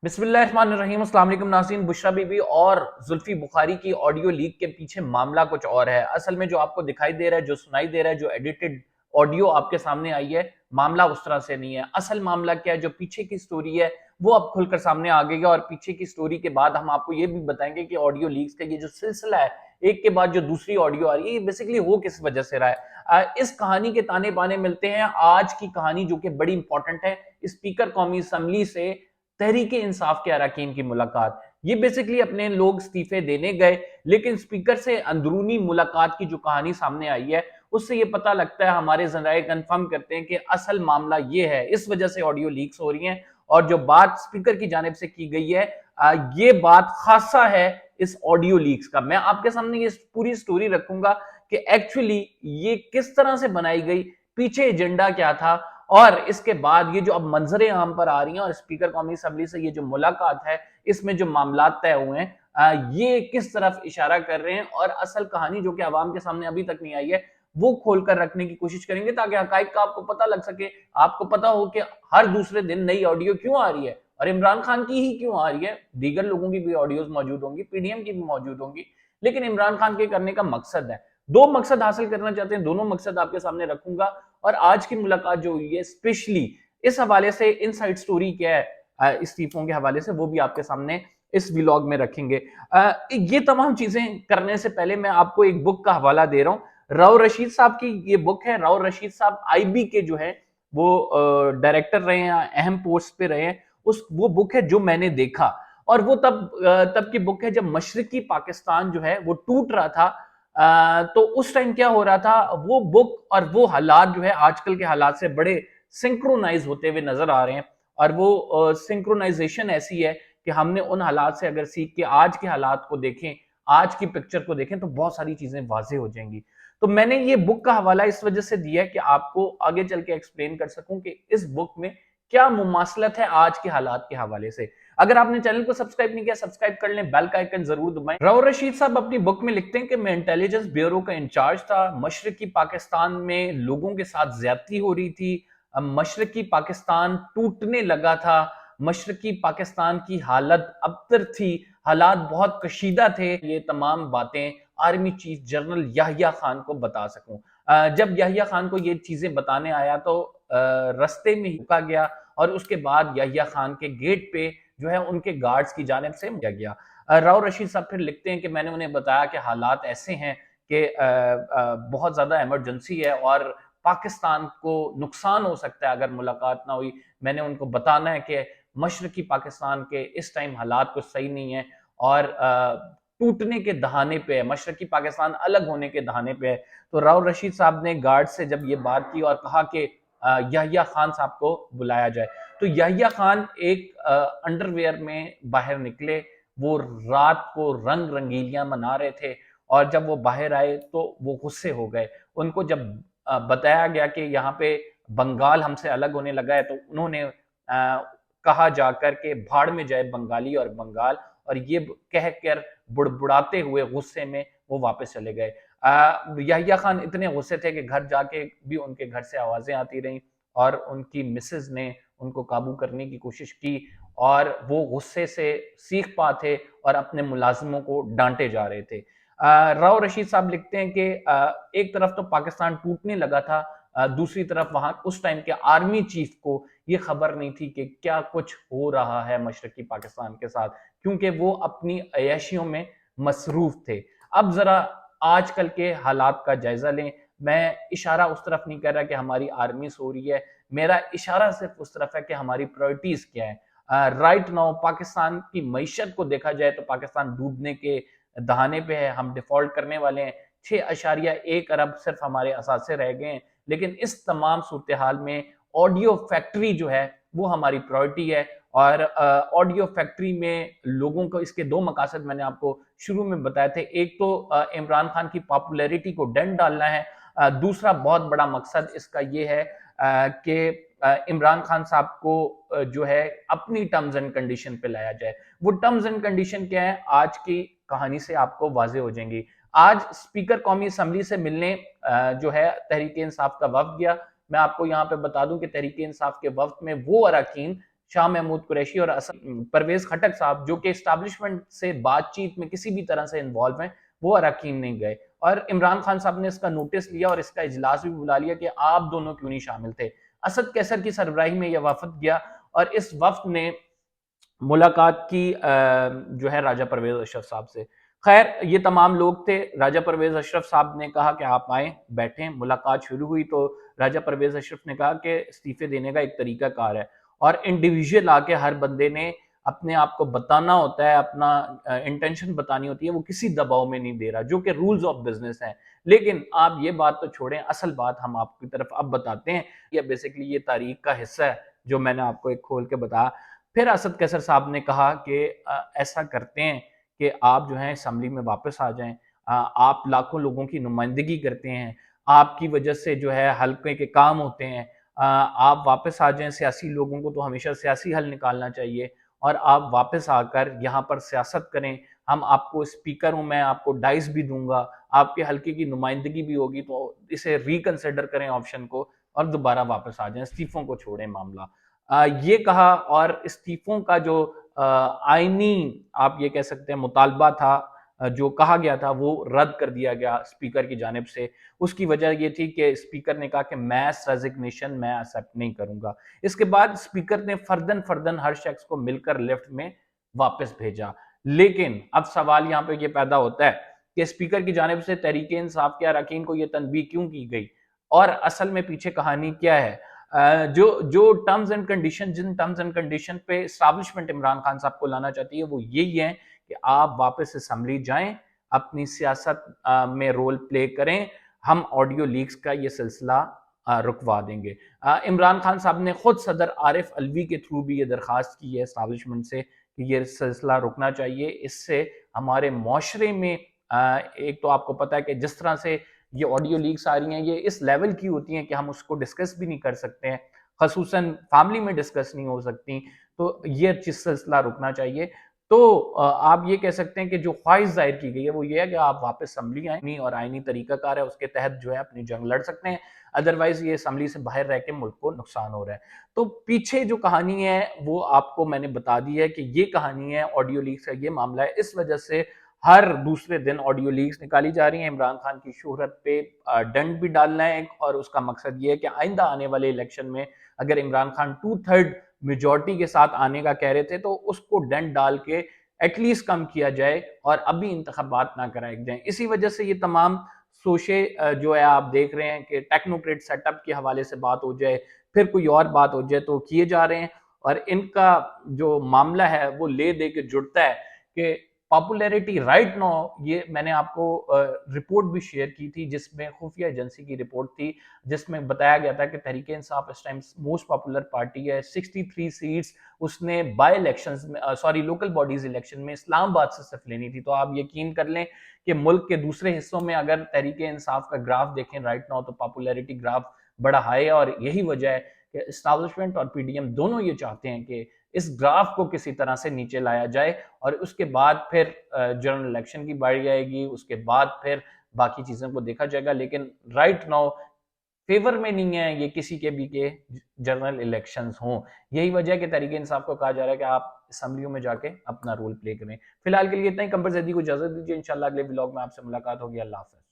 बिस्मिल्लाहिर्रहमानिर्रहीम। अस्सलाम वालेकुम नाज़रीन। बुशरा बीबी और जुल्फी बुखारी की ऑडियो लीक के पीछे मामला कुछ और है। असल में जो आपको दिखाई दे रहा है, जो सुनाई दे रहा है, जो एडिटेड ऑडियो आपके सामने आई है, मामला उस तरह से नहीं है। असल मामला क्या है, जो पीछे की स्टोरी है वो अब खुलकर सामने आ गई है। और पीछे की स्टोरी के बाद हम आपको ये भी बताएंगे कि ऑडियो लीक्स का ये जो सिलसिला है, एक के बाद जो दूसरी ऑडियो आ रही है, ये बेसिकली हो किस वजह से रहा है। इस कहानी के ताने बाने मिलते हैं। आज की कहानी जो कि बड़ी इंपॉर्टेंट है, स्पीकर कौमी असम्बली से तहरीके इंसाफ के अरकान की मुलाकात। ये बेसिकली अपने लोग इस्तीफे देने गए, लेकिन स्पीकर से अंदरूनी मुलाकात की जो कहानी सामने आई है, उससे ये पता लगता है, हमारे जराए कंफर्म करते हैं कि असल मामला ये है। इस वजह से ऑडियो लीक्स हो रही हैं और जो बात स्पीकर की जानिब से की गई है, ये बात खासा है इस ऑडियो लीक्स का। मैं आपके सामने ये पूरी स्टोरी रखूंगा कि एक्चुअली ये किस तरह से बनाई गई, पीछे एजेंडा क्या था, और इसके बाद ये जो अब मंजरे आम पर आ रही हैं और स्पीकर कौमी असम्बली से ये जो मुलाकात है, इसमें जो मामला तय हुए हैं, ये किस तरफ इशारा कर रहे हैं, और असल कहानी जो कि आवाम के सामने अभी तक नहीं आई है, वो खोलकर रखने की कोशिश करेंगे ताकि हकाइक का आपको पता लग सके। आपको पता हो कि हर दूसरे दिन नई ऑडियो क्यों आ रही है, और इमरान खान की ही क्यों आ रही है। दीगर लोगों की भी ऑडियोज मौजूद होंगी, पीडीएम की भी मौजूद होंगी, लेकिन इमरान खान के करने का मकसद है, दो मकसद हासिल करना चाहते हैं। दोनों मकसद आपके सामने रखूंगा। और आज की मुलाकात जो हुई है, स्पेशली इस हवाले से इनसाइड स्टोरी क्या है इस्तीफों के हवाले से, वो भी आपके सामने इस व्लॉग में रखेंगे। ये तमाम चीजें करने से पहले मैं आपको एक बुक का हवाला दे रहा हूं। राव रशीद साहब की ये बुक है। राव रशीद साहब आईबी के जो है वो डायरेक्टर रहे हैं, अहम पोस्ट पे रहे हैं। उस वो बुक है जो मैंने देखा, और वो तब की बुक है जब मशरकी पाकिस्तान जो है वो टूट रहा था। तो उस टाइम क्या हो रहा था, वो बुक और वो हालात जो है आजकल के हालात से बड़े सिंक्रोनाइज होते हुए नजर आ रहे हैं। और वो सिंक्रोनाइजेशन ऐसी है कि हमने उन हालात से अगर सीख के आज के हालात को देखें, आज की पिक्चर को देखें, तो बहुत सारी चीजें वाजे हो जाएंगी। तो मैंने ये बुक का हवाला इस वजह से दिया है कि आपको आगे चल के एक्सप्लेन कर सकूं कि इस बुक में क्या मुमासलत है आज के हालात के हवाले से। अगर आपने चैनल को सब्सक्राइब नहीं किया, सब्सक्राइब कर लें, बेल का आइकन जरूर दबाएं। राव रशीद साहब अपनी बुक में लिखते हैं कि मैं इंटेलिजेंस ब्यूरो का इंचार्ज था। मशरकी पाकिस्तान में लोगों के साथ ज्यादती हो रही थी। मशरकी पाकिस्तान टूटने लगा था। मशरकी पाकिस्तान की हालत अबतर थी, हालात बहुत कशीदा थे। ये तमाम बातें army chief general Yahya Khan को बता सकूं। जब याहिया खान को ये चीजें बताने आया तो रस्ते में ही रुका गया, और उसके बाद याहिया खान के गेट पे जो है उनके गार्ड्स की जानिब से किया गया। राव रशीद साहब फिर लिखते हैं कि मैंने उन्हें बताया कि हालात ऐसे हैं कि बहुत ज्यादा इमरजेंसी है और पाकिस्तान को नुकसान हो सकता है अगर मुलाकात ना हुई। मैंने उनको बताना है कि मशरकी पाकिस्तान के इस टाइम हालात कुछ सही नहीं है, और टूटने के दहाने पे है, मशरकी पाकिस्तान अलग होने के दहाने पे है। तो राव रशीद साहब ने गार्ड से जब ये बात की और कहा कि याहिया खान साहब को बुलाया जाए, तो याहिया खान एक अंडरवेयर में बाहर निकले। वो रात को रंग रंगीलियां मना रहे थे, और जब वो बाहर आए तो वो गुस्से हो गए। उनको जब बताया गया कि यहाँ पे बंगाल हमसे अलग होने लगा है, तो उन्होंने कहा जाकर के भाड़ में जाए बंगाली और बंगाल, और ये कह कर बुड़बुड़ाते हुए गुस्से में वो वापस चले गए। याहिया खान इतने गुस्से थे कि घर जाके भी उनके घर से आवाजें आती रहीं, और उनकी मिसेज ने उनको काबू करने की कोशिश की, और वो गुस्से से सीख पा थे और अपने मुलाजिमों को डांटे जा रहे थे। राव रशीद साहब लिखते हैं कि एक तरफ तो पाकिस्तान टूटने लगा था, दूसरी तरफ वहां उस टाइम के आर्मी चीफ को ये खबर नहीं थी कि क्या कुछ हो रहा है मशरकी पाकिस्तान के साथ, क्योंकि वो अपनी अय्याशियों में मसरूफ थे। अब जरा आजकल के हालात का जायजा लें। मैं इशारा उस तरफ नहीं कर रहा कि हमारी आर्मी सो रही है, मेरा इशारा सिर्फ उस तरफ है कि हमारी प्रायोरिटीज क्या है। राइट नाउ पाकिस्तान की मईशत को देखा जाए तो पाकिस्तान डूबने के दहाने पे है, हम डिफॉल्ट करने वाले हैं। 6.1 अरब सिर्फ हमारे असासे रह गए हैं, लेकिन इस तमाम सूरत हाल में ऑडियो फैक्ट्री जो है वो हमारी प्रायोरिटी है। और ऑडियो फैक्ट्री में लोगों को इसके दो मकासद मैंने आपको शुरू में बताए थे। एक तो इमरान खान की पॉपुलैरिटी को डेंट डालना है। दूसरा बहुत बड़ा मकसद इसका ये है कि इमरान खान साहब को जो है अपनी टर्म्स एंड कंडीशन पे लाया जाए। वो टर्म्स एंड कंडीशन क्या है, आज की कहानी से आपको वाजे हो जाएंगी। आज स्पीकर कौमी असम्बली से मिलने जो है तहरीक इंसाफ का वफ्द गया। मैं आपको यहाँ पे बता दूं कि तहरीक इंसाफ के वफ्द में वो अरकान शाह महमूद कुरैशी और परवेज खटक साहब, जो कि इस्टेब्लिशमेंट से बातचीत में किसी भी तरह से इन्वॉल्व हैं, वो अरकान नहीं गए। और इमरान खान साहब ने इसका नोटिस लिया और इसका इजलास भी बुला लिया कि आप दोनों क्यों नहीं शामिल थे। असद कैसर की सरबराही में यह वफद गया और इस वफद ने मुलाकात की जो है राजा परवेज अशरफ साहब से। खैर ये तमाम लोग थे। राजा परवेज अशरफ साहब ने कहा कि आप आए बैठें। मुलाकात शुरू हुई तो राजा परवेज अशरफ ने कहा कि इस्तीफे देने का एक तरीका कार है और इंडिविजुअल आके हर बंदे ने अपने आप को बताना होता है, अपना इंटेंशन बतानी होती है। वो किसी दबाव में नहीं दे रहा, जो कि रूल्स ऑफ बिजनेस है। लेकिन आप ये बात तो छोड़ें, असल बात हम आपकी तरफ अब बताते हैं। ये बेसिकली ये तारीख का हिस्सा है जो मैंने आपको एक खोल के बताया। फिर असद कैसर साहब ने कहा कि ऐसा करते हैं कि आप जो है असम्बली में वापस आ जाएं। आप लाखों लोगों की नुमाइंदगी करते हैं, आपकी वजह से जो है हल्के के काम होते हैं। आप वापस आ जाएं। सियासी लोगों को तो हमेशा सियासी हल निकालना चाहिए और आप वापस आकर यहाँ पर सियासत करें। हम आपको स्पीकर हूं, मैं आपको डाइस भी दूंगा, आपके हल्के की नुमाइंदगी भी होगी, तो इसे रिकंसिडर करें ऑप्शन को और दोबारा वापस आ जाएं, इस्तीफों को छोड़ें मामला। ये कहा और इस्तीफों का जो आईनी आप ये कह सकते हैं मुतालबा था, जो कहा गया था, वो रद्द कर दिया गया स्पीकर की जानिब से। उसकी वजह ये थी कि स्पीकर ने कहा कि मैस रेजिग्नेशन मैं एक्सेप्ट नहीं करूंगा। इसके बाद स्पीकर ने फर्दन फर्दन हर शख्स को मिलकर लिफ्ट में वापस भेजा। लेकिन अब सवाल यहाँ पे ये पैदा होता है कि स्पीकर की जानिब से तहरीक इंसाफ के अरकान को यह तनबीह क्यों की गई और असल में पीछे कहानी क्या है। जो जो टर्म्स एंड कंडीशन, जिन टर्म्स एंड कंडीशन पे एस्टैब्लिशमेंट इमरान खान साहब को लाना चाहती है, वो यही है कि आप वापस असम्बली जाएं, अपनी सियासत में रोल प्ले करें। हम ऑडियो लीक्स का ये सिलसिला रुकवा देंगे। इमरान खान साहब ने खुद सदर आरिफ अलवी के थ्रू भी ये दरखास्त की है एस्टैब्लिशमेंट से कि ये सिलसिला रुकना चाहिए। इससे हमारे मुआशरे में एक तो आपको पता है कि जिस तरह से ये ऑडियो लीक्स आ रही हैं, ये इस लेवल की होती हैं कि हम उसको डिस्कस भी नहीं कर सकते हैं, खसूसन फैमिली में डिस्कस नहीं हो सकती। तो ये चीज सिलसिला रुकना चाहिए। तो आप ये कह सकते हैं कि जो ख्वाहिश जाहिर की गई है वो ये है कि आप वापस असम्बली आए और आईनी तरीकाकार है उसके तहत जो है अपनी जंग लड़ सकते हैं। अदरवाइज ये असम्बली से बाहर रह के मुल्क को नुकसान हो रहा है। तो पीछे जो कहानी है वो आपको मैंने बता दी है कि ये कहानी है, ऑडियो लीक्स का ये मामला है। इस वजह से हर दूसरे दिन ऑडियो लीक्स निकाली जा रही हैं। इमरान खान की शोहरत पे डंड भी डालना है और उसका मकसद ये है कि आइंदा आने वाले इलेक्शन में अगर इमरान खान 2/3 मेजॉरिटी के साथ आने का कह रहे थे तो उसको डंड डाल के एटलीस्ट कम किया जाए और अभी इंतखाबात ना कराए जाए। इसी वजह से ये तमाम सोशे जो है आप देख रहे हैं कि टेक्नोक्रेट सेटअप के हवाले से बात हो जाए, फिर कोई और बात हो जाए, तो किए जा रहे हैं। और इनका जो मामला है वो ले दे के जुड़ता है कि पॉपुलैरिटी राइट नाउ, ये मैंने आपको रिपोर्ट भी शेयर की थी जिसमें खुफिया एजेंसी की रिपोर्ट थी जिसमें बताया गया था कि तहरीक इंसाफ इस टाइम मोस्ट पॉपुलर पार्टी है। 63 सीट्स उसने बाय इलेक्शंस में, सॉरी लोकल बॉडीज इलेक्शन में इस्लामाबाद से सिर्फ लेनी थी। तो आप यकीन कर लें कि मुल्क के दूसरे हिस्सों में अगर तहरीक इंसाफ का ग्राफ देखें राइट नाउ तो पॉपुलैरिटी ग्राफ बड़ा हाई है। और यही वजह है कि एस्टैब्लिशमेंट और पीडीएम दोनों ये चाहते हैं कि इस ग्राफ को किसी तरह से नीचे लाया जाए और उसके बाद फिर जनरल इलेक्शन की बारी आएगी, उसके बाद फिर बाकी चीजों को देखा जाएगा। लेकिन राइट नाउ फेवर में नहीं है ये किसी के भी के जनरल इलेक्शंस हों। यही वजह है कि तहरीक इंसाफ को कहा जा रहा है कि आप असम्बलियों में जाके अपना रोल प्ले करें। फिलहाल के लिए इतना ही। कंपर जैदी को इजाजत दीजिए, इंशाल्लाह अगले ब्लॉग में आपसे मुलाकात होगी। अल्लाह हाफ़िज़।